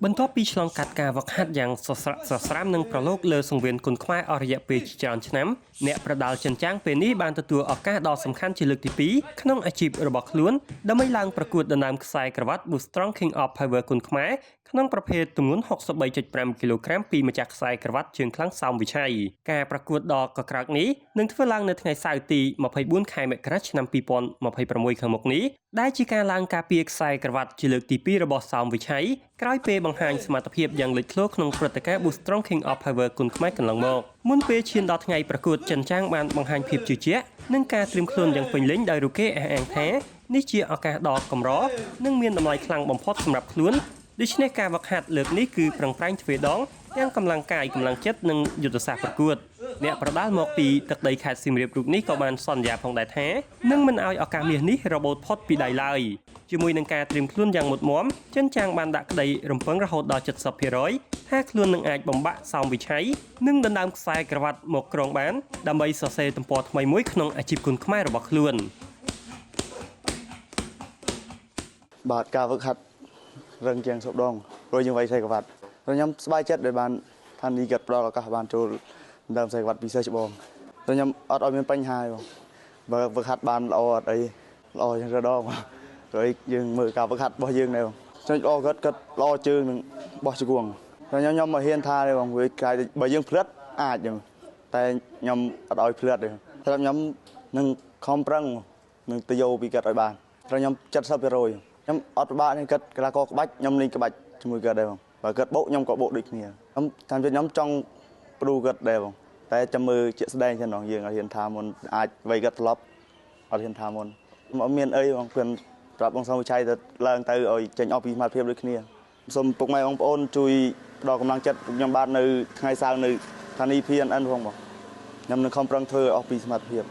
បន្ទាប់ពីឆ្លងកាត់ការវឹកហាត់យ៉ាងសស្រាំនឹងប្រឡូកលើសង្វៀនគុនខ្មែរអស់រយៈពេលច្រើនឆ្នាំអ្នកប្រដាល់ចិនចាងពេលនេះបានទទួលឱកាសដ៏សំខាន់ជាលើកទី2ក្នុងអាជីពរបស់ខ្លួនដើម្បីឡើងប្រកួតដណ្ដើមខ្សែក្រវ៉ាត់ Boostrong King of Power គុនខ្មែរក្នុងប្រភេទទម្ងន់ 63.5 គីឡូក្រាមពីម្ចាស់ខ្សែក្រវ៉ាត់ជើងខ្លាំងសោមវិឆ័យការប្រកួតដ៏កក្រើកនេះនឹងធ្វើឡើងនៅថ្ងៃសៅរ៍ទី24ខែមករាឆ្នាំ2026ខាងមុខនេះដែលជាការឡើងការពារខ្សែក្រវ៉ាត់ជាលើកទី2របស់សោមវិឆ័យក្រោយពេលបង្ហាញសមត្ថភាពយ៉ាងលេចធ្លោក្នុងព្រឹត្តិការណ៍ Boostrong King of Power គុនខ្មែរកន្លងមកមុនពេលឈានដល់ថ្ងៃប្រកួតចិនចាងបានបង្ហាញភាពជឿជាក់និងការត្រៀមខ្លួនយ៉ាងពេញលេញដោយរូគេអះអាងថានេះជាឱកាសដ៏កម្រនិងមានតម្លៃខ្លាំងបំផុតសម្រាប់ខ្លួនដូច្នេះការវឹកហាត់លើកនេះគឺប្រឹងប្រែងទ្វេដងទាំងកម្លាំងកាយកម្លាំងចិត្តនិងយុទ្ធសាស្ត្រប្រកួតអ្នកប្រដាល់មកពីទឹកដីខេត្តសៀមរាបរូបនេះក៏បានសន្យាផងដែរថានឹងមិនឲ្យឱកាសមាសនេះរបូតផុតពីដៃឡើយជាមួយនឹងការត្រៀមខ្លួនយ៉ាងមុតមាំចិនចាងបានដាក់ក្តីរំពឹងរហូតដល់ 70% ថាខ្លួននឹងអាចបំបាក់សោមវិឆ័យនិងដណ្ដើមខ្សែក្រវ៉ាត់មកគ្រងបានដើម្បីសរសេរទំព័រថ្មីមួយក្នុងអាជីពគុនខ្មែររបស់ខ្លួនបាទការវឹកហាត់រឹងជាងសពដងព្រោះយើងវាយខ្សែក្រវ៉ាត់ខ្ញុំស្បាយចិត្តដែលបានថានេះគាត់ផ្ដល់ឱកាសបានចូលដើមខ្សែក្រវ៉ាត់ពិសេសច្បងខ្ញុំអត់ឲ្យមានបញ្ហាទេបងបើវឹកហាត់បានល្អអត់អីល្អជាងរដងrồiយើងមើលការវឹកហាត់របស់យើងដែរបងខ្ញុំល្អគាត់ល្អជើងនឹងបោះជង្គង់ខ្ញុំមកហ៊ានថាទេបងវាកាយបើយើងផ្លិតអាចចឹងតែខ្ញុំអត់ឲ្យផ្លិតទេសម្រាប់ខ្ញុំនឹងខំប្រឹងនឹងទៅយកពីគាត់ឲ្យបានព្រោះខ្ញុំ 70% ខ្ញុំអត់ពិបាកនេះគាត់កីឡាករក្បាច់ខ្ញុំលេងក្បាច់ជាមួយគាត់ដែរបងបើគាត់បោកខ្ញុំក៏បោកដូចគ្នាខ្ញុំតាមចិត្តខ្ញុំចង់ព្រូគាត់ដែរបងតែចាំមើលជាក់ស្ដែងចឹងបងយើងអត់ហ៊ានថាមុនអាចវាយគាត់ត្រឡប់អត់ហ៊ានថាមុនអត់មានអីបងគាត់ប្រាប់បងសងវិឆ័យទៅឡើងទៅឲ្យចេញអស់ពីសមត្ថភាពដូចគ្នាសូមពុកម៉ែបងប្អូនជួយផ្ដល់កម្លាំងចិត្តខ្ញុំបាននៅថ្ងៃសៅរ៍នៅស្ថានីយ៍ PNN ផងបងខ្ញុំនឹងខំប្រឹងធ្វើអស់ពីសមត្ថភាព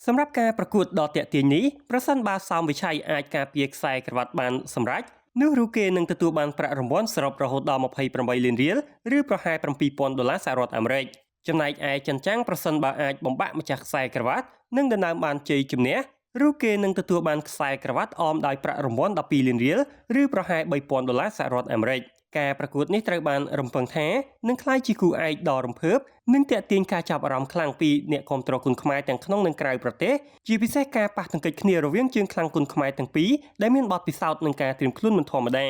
សម្រាប់ការប្រកួតដ៏ទាក់ទាញនេះប្រសិនបើសោមវិឆ័យអាចការពារខ្សែក្រវ៉ាត់បានសម្រេចនោះរូគេនឹងទទួលបានប្រាក់រង្វាន់សរុបរហូតដល់28លានរៀលឬប្រហែល$7,000សហរដ្ឋអាមេរិកចំណែកឯចិនចាងប្រសិនបើអាចបំបាក់ម្ចាស់ខ្សែក្រវ៉ាត់និងដណ្ដើមបានជ័យជំនះរូគេនឹងទទួលបានខ្សែក្រវ៉ាត់អមដោយប្រាក់រង្វាន់12លានរៀលឬប្រហែល$3,000សហរដ្ឋអាមេរិកការប្រកួតនេះត្រូវបានរំពឹងថានឹងក្លាយជាគូឯកដ៏រំភើបនិងទាក់ទាញការចាប់អារម្មណ៍ខ្លាំងពីអ្នកគាំទ្រគុនខ្មែរទាំងក្នុងនិងក្រៅប្រទេសជាពិសេសការប៉ះទង្គិចគ្នារវាងជើងខ្លាំងគុនខ្មែរទាំងពីរដែលមានបទពិសោធន៍នឹងការត្រៀមខ្លួនមិនធម្មតា